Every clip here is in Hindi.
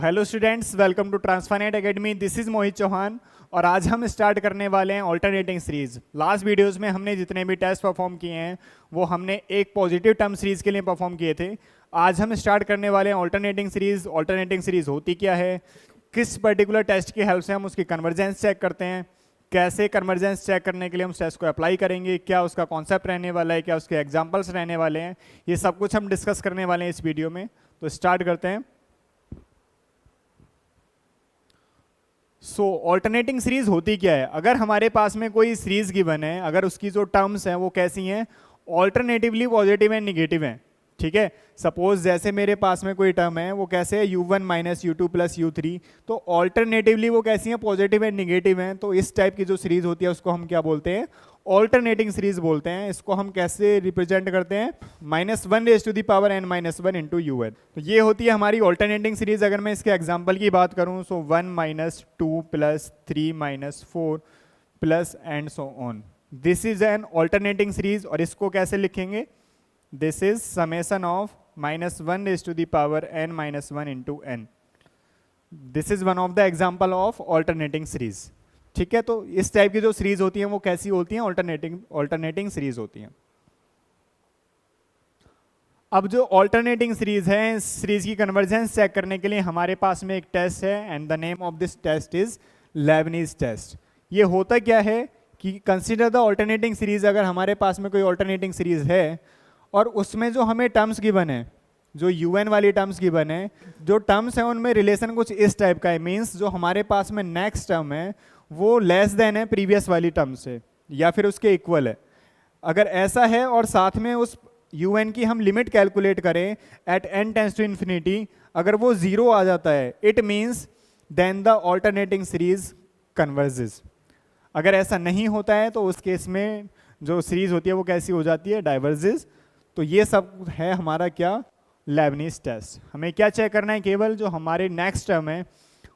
हेलो स्टूडेंट्स, वेलकम टू ट्रांसफानेट academy. This is Mohit Chauhan और आज हम स्टार्ट करने वाले हैं ऑल्टरनेटिंग सीरीज। लास्ट वीडियोस में हमने जितने भी टेस्ट परफॉर्म किए हैं वो हमने एक पॉजिटिव टर्म सीरीज के लिए परफॉर्म किए थे। आज हम स्टार्ट करने वाले हैं ऑल्टरनेटिंग सीरीज। ऑल्टरनेटिंग सीरीज होती क्या है, किस पर्टिकुलर टेस्ट की हेल्प से हम उसकी कन्वर्जेंस चेक करते हैं, कैसे कन्वर्जेंस चेक करने के लिए हम टेस्ट को अप्लाई करेंगे, क्या उसका कॉन्सेप्ट रहने वाला है, क्या उसके एग्जाम्पल्स रहने वाले हैं, ये सब कुछ हम डिस्कस करने वाले हैं इस वीडियो में। तो स्टार्ट करते हैं। ऑल्टरनेटिंग सीरीज होती क्या है, अगर हमारे पास में कोई सीरीज गिवन है, अगर उसकी जो टर्म्स हैं वो कैसी हैं, ऑल्टरनेटिवली पॉजिटिव एंड निगेटिव हैं। ठीक है, सपोज जैसे मेरे पास में कोई टर्म है वो कैसे है u1 minus u2 plus u3, तो ऑल्टरनेटिवली वो कैसी हैं, पॉजिटिव एंड निगेटिव हैं। तो इस टाइप की जो सीरीज होती है उसको हम क्या बोलते हैं, ऑल्टरनेटिंग सीरीज बोलते हैं। इसको हम कैसे रिप्रेजेंट करते हैं, -1⁻n−1 इंटू un। तो ये होती है हमारी ऑल्टरनेटिंग सीरीज। अगर मैं इसके एग्जांपल की बात करूं सो 1 - 2 + 3 - 4 plus and so on, this is an alternating series. और इसको कैसे लिखेंगे, this is summation of -1⁻n−1 into n। This is one of the example of alternating series. ठीक है, तो इस टाइप की जो सीरीज होती हैं वो कैसी होती हैं, ऑल्टरनेटिंग सीरीज होती हैं। अब जो ऑल्टरनेटिंग सीरीज है, इस सीरीज की कन्वर्जेंस चेक करने के लिए हमारे पास में एक टेस्ट है and the name of this test is Leibniz test. ये होता क्या है कि कंसीडर द ऑल्टरनेटिंग सीरीज। अगर हमारे पास में कोई ऑल्टरनेटिंग सीरीज है और उसमें जो हमें टर्म्स गिवन है, जो un वाली टर्म्स गिवन है, जो टर्म्स हैं उनमें रिलेशन कुछ इस टाइप का है, मीन्स जो हमारे पास में नेक्स्ट टर्म है वो लेस देन है प्रीवियस वाली टर्म से या फिर उसके इक्वल है। अगर ऐसा है और साथ में उस un की हम लिमिट कैलकुलेट करें at n tends to infinity, अगर वो 0 आ जाता है, it means then the alternating series converges. अगर ऐसा नहीं होता है तो उस केस में जो सीरीज होती है वो कैसी हो जाती है, डाइवर्जेस। तो ये सब है हमारा क्या, लेबनीज टेस्ट। हमें क्या चेक करना है, केवल जो हमारे नेक्स्ट टर्म है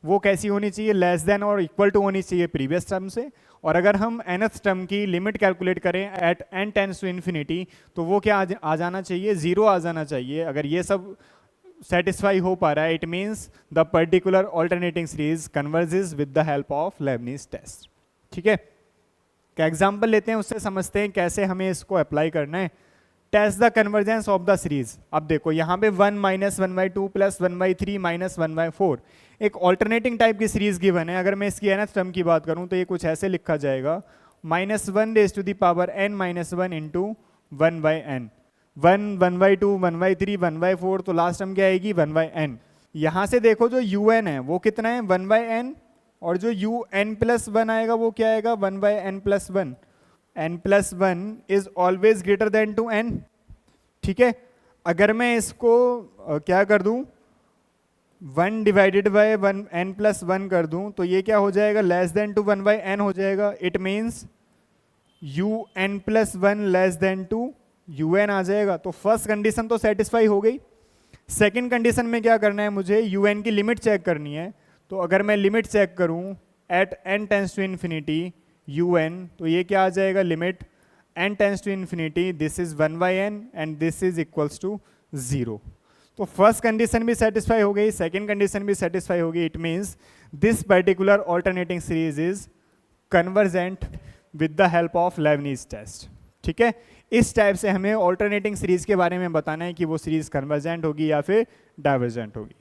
वो कैसी होनी चाहिए, लेस देन और इक्वल टू होनी चाहिए प्रीवियस टर्म से। और अगर हम nth टर्म की लिमिट कैलकुलेट करें at n tends to infinity तो वो क्या आ जाना चाहिए, 0 आ जाना चाहिए। अगर ये सब सेटिस्फाई हो पा रहा है, it means the particular alternating series converges with the help of Leibniz test. ठीक है, क्या एग्जाम्पल लेते हैं, उससे समझते हैं कैसे हमें इसको अप्लाई करना है। Test the convergence of the series. अब देखो यहाँ पे 1 - 1/2 + 1/3 - 1/4 एक ऑल्टरनेटिंग टाइप की सीरीज गिवन है। अगर मैं इसकी nth टर्म की बात करूं तो ये कुछ ऐसे लिखा जाएगा, -1⁻n−1 इंटू 1/n। 1, 1/2, 1/3, 1/4, तो लास्ट टर्म क्या आएगी, 1/n। यहाँ से देखो जो un है वो कितना है, 1/n, और जो un+1 आएगा वो क्या आएगा, 1/n+1। n+1 is always greater than to n। ठीक है, अगर मैं इसको क्या कर दूं, 1/1 n+1 कर दूं तो ये क्या हो जाएगा, लेस देन टू 1/n हो जाएगा। It means un+1 less than to un आ जाएगा। तो फर्स्ट कंडीशन तो सेटिस्फाई हो गई। सेकंड कंडीशन में क्या करना है, मुझे un की लिमिट चेक करनी है। तो अगर मैं लिमिट चेक करूं at n tends to infinity un, तो ये क्या आ जाएगा, limit n tends to infinity, this is 1/n and this is equals to 0। तो फर्स्ट कंडीशन भी सेटिस्फाई हो गई, सेकंड कंडीशन भी सेटिस्फाई हो गई। It means this particular alternating series is convergent with the help of Leibniz test. ठीक है, इस टाइप से हमें ऑल्टरनेटिंग सीरीज के बारे में बताना है कि वो सीरीज कन्वर्जेंट होगी या फिर डाइवर्जेंट होगी।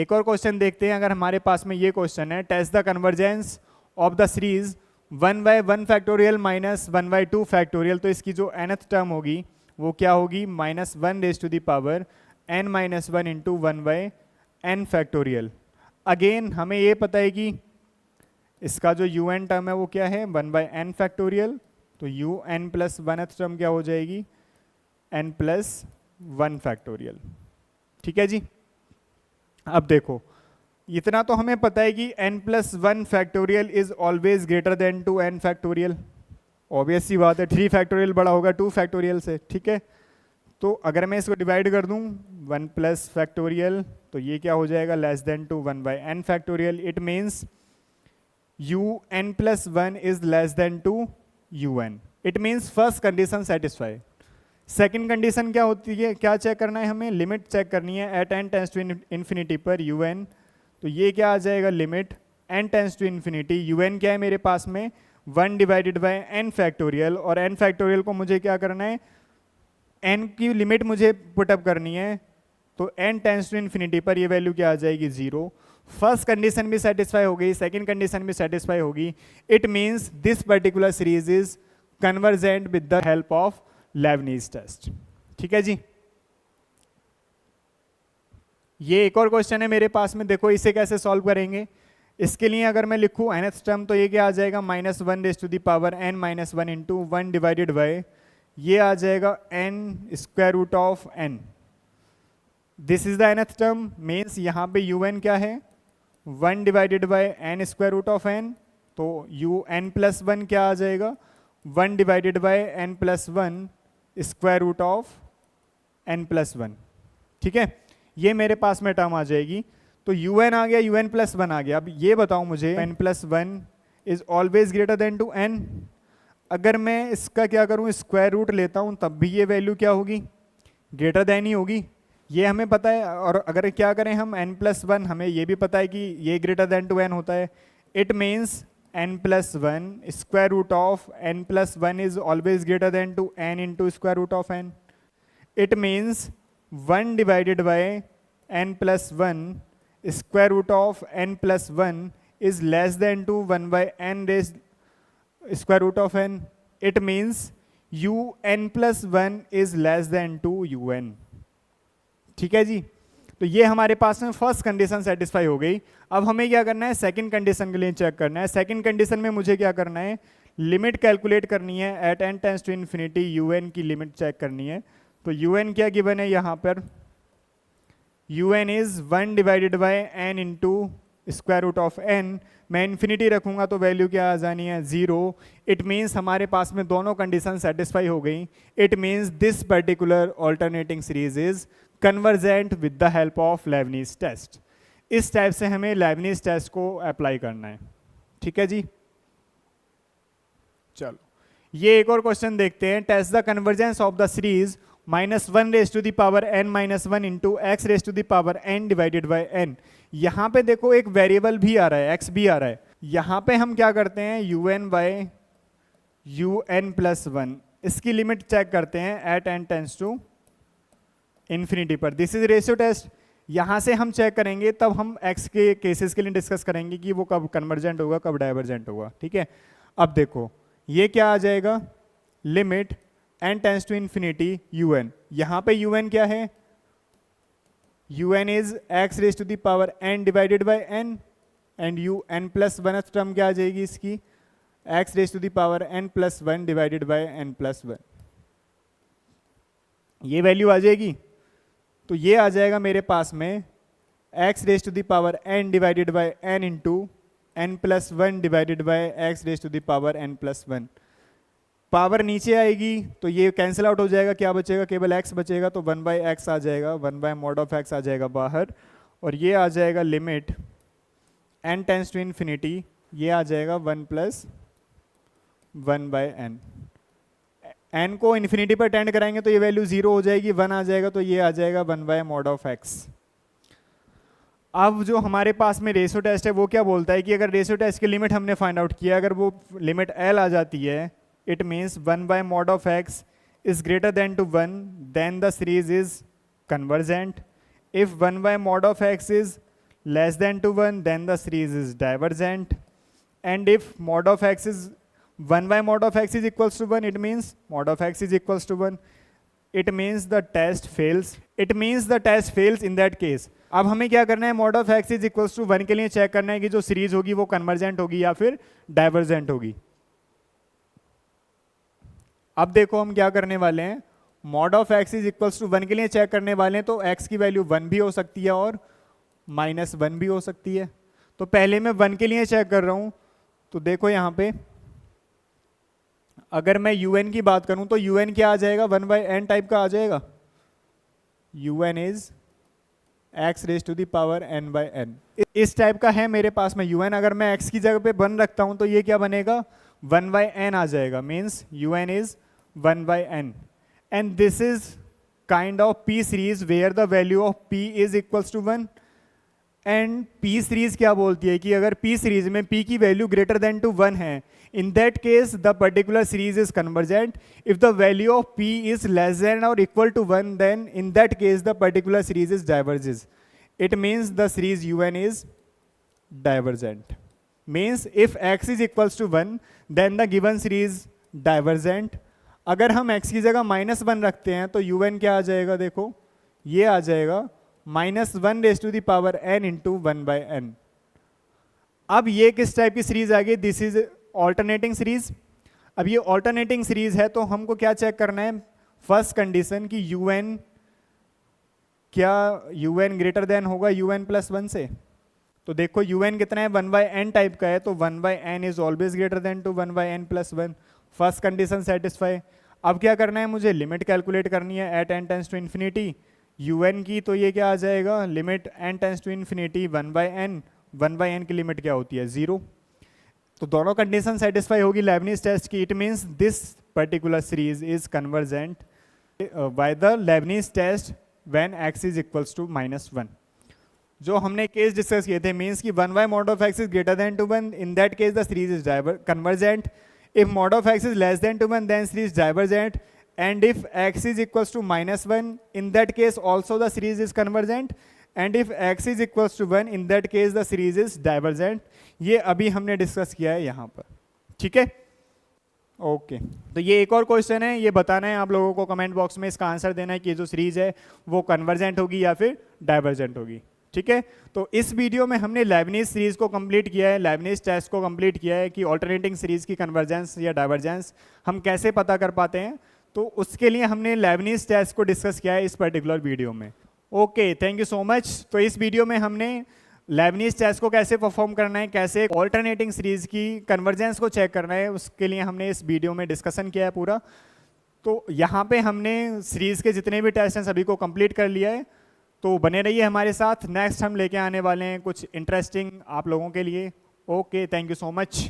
एक और क्वेश्चन देखते हैं। अगर हमारे पास में ये क्वेश्चन है, test the convergence of the series 1/1 factorial minus 1/2 factorial. तो इसकी जो nth टर्म होगी वो क्या होगी, -1⁻n−1 into 1/n factorial. Again हमें ये पता है कि इसका जो un टर्म है वो क्या है, 1/n फैक्टोरियल। तो un+1th टर्म क्या हो जाएगी, n+1 फैक्टोरियल। ठीक है जी, अब देखो इतना तो हमें पता है कि n+1 factorial is always greater than to n factorial. Obvious सी बात है, 3 फैक्टोरियल बड़ा होगा 2 फैक्टोरियल से। ठीक है, तो अगर मैं इसको डिवाइड कर दूं 1+ फैक्टोरियल तो ये क्या हो जाएगा, less than to 1/n factorial. It means un+1 is less than to un। It means first condition satisfy. Second condition क्या होती है, क्या चेक करना है हमें, लिमिट चेक करनी है at n tends to infinity पर यू एन। तो ये क्या आ जाएगा, limit n tends to infinity, u n क्या है मेरे पास में 1 डिवाइडेड बाय एन फैक्टोरियल, और एन फैक्टोरियल को मुझे क्या करना है, एन की लिमिट मुझे पुटअप करनी है, तो एन टेंस टू इन्फिनिटी पर ये वैल्यू क्या आ जाएगी 0। फर्स्ट कंडीशन भी सेटिस्फाई हो गई, सेकंड कंडीशन भी सेटिस्फाई होगी। It means this particular series is convergent with the help of Leibniz test. ठीक है जी। ये एक और क्वेश्चन है मेरे पास में, देखो इसे कैसे सॉल्व करेंगे। इसके लिए अगर मैं लिखूं nth टर्म, तो ये क्या आ जाएगा -1 raise to the power n minus 1 into 1 divided by, ये आ जाएगा n square root of n। This is the nth term, means यहाँ पे un क्या है 1 divided by n square root of n, तो un प्लस 1 क्या आ जाएगा 1 divided by n plus 1 square root of n plus 1। ठीक है, ये मेरे पास में टर्म आ जाएगी। तो un आ गया, un प्लस 1 आ गया। अब ये बताओ मुझे n plus 1 is always greater than to n। अगर मैं इसका क्या करूं, स्क्वायर रूट लेता हूं, तब भी ये वैल्यू क्या होगी, ग्रेटर देन ही होगी, ये हमें पता है। और अगर क्या करें हम n प्लस 1, हमें ये भी पता है कि ये ग्रेटर देन टू n होता है। It means n plus 1 square root of n plus 1 is always greater than to n into square root of n। It means 1 divided by n plus 1 square root of n plus 1 is less than to 1 by n raise square root of n। It means un plus 1 is less than to un। ठीक है जी। तो ये हमारे पास में फर्स्ट कंडीशन सेटिस्फाई हो गई। अब हमें क्या करना है, सेकंड कंडीशन के लिए चेक करना है। सेकंड कंडीशन में मुझे क्या करना है, लिमिट कैलकुलेट करनी है at n tends to infinity, un की लिमिट चेक करनी है। तो un क्या गिवन है यहाँ पर, un is 1 divided by n into square root of n। मैं इन्फिनिटी रखूंगा तो वैल्यू क्या आ जानी है 0। इट मीन्स हमारे पास में दोनों कंडीशन सेटिस्फाई हो गई। It means this particular alternating series is convergent with the help of Leibniz test. इस टाइप से हमें लेबनीज टेस्ट को अप्लाई करना है। ठीक है जी। चलो ये एक और क्वेश्चन देखते हैं। Test the convergence of the series -1 raise to the power n minus 1 into x raise to the power n divided by n। यहाँ पे देखो एक वेरिएबल भी आ रहा है, x भी आ रहा है। यहाँ पे हम क्या करते हैं, un बाय un प्लस 1, इसकी लिमिट चेक करते हैं at n tends to infinity पर। This is ratio test. यहाँ से हम चेक करेंगे, तब हम x के केसेस के लिए डिस्कस करेंगे कि वो कब कन्वर्जेंट होगा, कब डाइवर्जेंट होगा। ठीक है, अब देखो ये क्या आ जाएगा, limit n tends to infinity un। यहाँ पे un क्या है, un is x raise to the power n divided by n, and un plus 1th term क्या आ जाएगी इसकी, x raise to the power n plus 1 divided by n plus 1। ये वैल्यू आ जाएगी। तो ये आ जाएगा मेरे पास में x raise to the power n divided by n into n plus 1 divided by x raise to the power n plus 1। Power नीचे आएगी तो ये कैंसिल आउट हो जाएगा, क्या बचेगा, केवल x बचेगा। तो 1 बाय एक्स आ जाएगा, 1 बाय मॉड ऑफ x आ जाएगा बाहर, और ये आ जाएगा limit n tends to infinity, ये आ जाएगा 1 प्लस 1 बाय n। n को इन्फिनिटी पर टेंड कराएंगे तो ये वैल्यू 0 हो जाएगी, 1 आ जाएगा, तो ये आ जाएगा 1 बाय मॉड ऑफ x। अब जो हमारे पास में रेशियो टेस्ट है वो क्या बोलता है कि अगर रेशियो टेस्ट की लिमिट हमने फाइंड आउट किया, अगर वो लिमिट l आ जाती है, it means 1 by mod of x is greater than to 1, then the series is convergent. If 1 by mod of x is less than to 1, then the series is divergent. And if mod of x is 1 by mod of x is equals to 1, it means mod of x is equals to 1. It means the test fails. It means the test fails in that case. अब हमें क्या करना है, mod of x is equals to 1 के लिए चेक करना है कि जो सीरीज होगी वो कन्वर्जेंट होगी या फिर डाइवर्जेंट होगी। अब देखो हम क्या करने वाले हैं, mod of x is equals to 1 के लिए चेक करने वाले हैं। तो x की वैल्यू 1 भी हो सकती है और -1 भी हो सकती है। तो पहले मैं 1 के लिए चेक कर रहा हूं। तो देखो यहाँ पे अगर मैं un की बात करूं तो un क्या आ जाएगा, 1 बाय n टाइप का आ जाएगा। un is x raise to the power n by n, इस टाइप का है मेरे पास में un। अगर मैं x की जगह पे 1 रखता हूं तो ये क्या बनेगा, 1 बाय n आ जाएगा। Means un is 1 by n। and this is kind of P series where the value of P is equals to 1. And P series क्या बोलती है कि अगर P सीरीज में P की वैल्यू ग्रेटर देन टू 1 है, in that case the particular series is convergent. If the value of P is less than और equal to 1, then in that case the particular series is diverges. It means the series UN is divergent. Means if x is equals to 1 then the given series divergent. अगर हम x की जगह -1 रखते हैं तो UN क्या आ जाएगा, देखो ये आ जाएगा -1 raise to the power n into 1/n. अब ये किस टाइप की सीरीज आ गई, दिस इज ऑल्टरनेटिंग सीरीज. अब ये ऑल्टरनेटिंग सीरीज है तो हमको क्या चेक करना है, फर्स्ट कंडीशन कि UN क्या UN ग्रेटर देन होगा UN प्लस 1 से. तो देखो UN कितना है, 1/n टाइप का है, तो 1/n is always greater than to 1/n plus 1. First condition satisfy. अब क्या करना है, मुझे लिमिट कैलकुलेट करनी है at n tends to infinity UN की. तो ये क्या आ जाएगा, limit n tends to infinity 1/n की लिमिट क्या होती है 0. तो दोनों कंडीशन सेटिस्फाई होगी लेबनीज टेस्ट की. It means this particular series is convergent by the Leibniz test when x is equals to -1. जो हमने केस डिस्कस किए थे, मीन्स कि 1 mod of x is greater than to 1, in that case the series is convergent. If mod of x is less than to 1 then series divergent. And if x is equals to -1, in that case also the series is convergent. And if x is equals to 1, in that case the series is divergent. ये अभी हमने डिस्कस किया है यहाँ पर, ठीक है. ओके, तो ये एक और क्वेश्चन है, ये बताना है आप लोगों को कमेंट बॉक्स में, इसका आंसर देना है कि जो सीरीज है वो कन्वर्जेंट होगी या फिर डाइवर्जेंट होगी, ठीक है. तो इस वीडियो में हमने लेबनीज सीरीज को कंप्लीट किया है, लेबनीज टेस्ट को कंप्लीट किया है कि ऑल्टरनेटिंग सीरीज की कन्वर्जेंस या डाइवर्जेंस हम कैसे पता कर पाते हैं. तो उसके लिए हमने लेबनीज टेस्ट को डिस्कस किया है इस पर्टिकुलर वीडियो में. Okay, thank you so much. तो इस वीडियो में हमने लेबनीज टेस्ट को कैसे परफॉर्म करना है, कैसे ऑल्टरनेटिंग सीरीज की कन्वर्जेंस को चेक करना है, उसके लिए हमने इस वीडियो में डिस्कशन किया है पूरा. तो यहाँ पे हमने सीरीज के जितने भी टेस्ट हैं सभी को कंप्लीट कर लिया है. तो बने रहिए हमारे साथ, नेक्स्ट हम लेके आने वाले हैं कुछ इंटरेस्टिंग आप लोगों के लिए. Okay, thank you so much.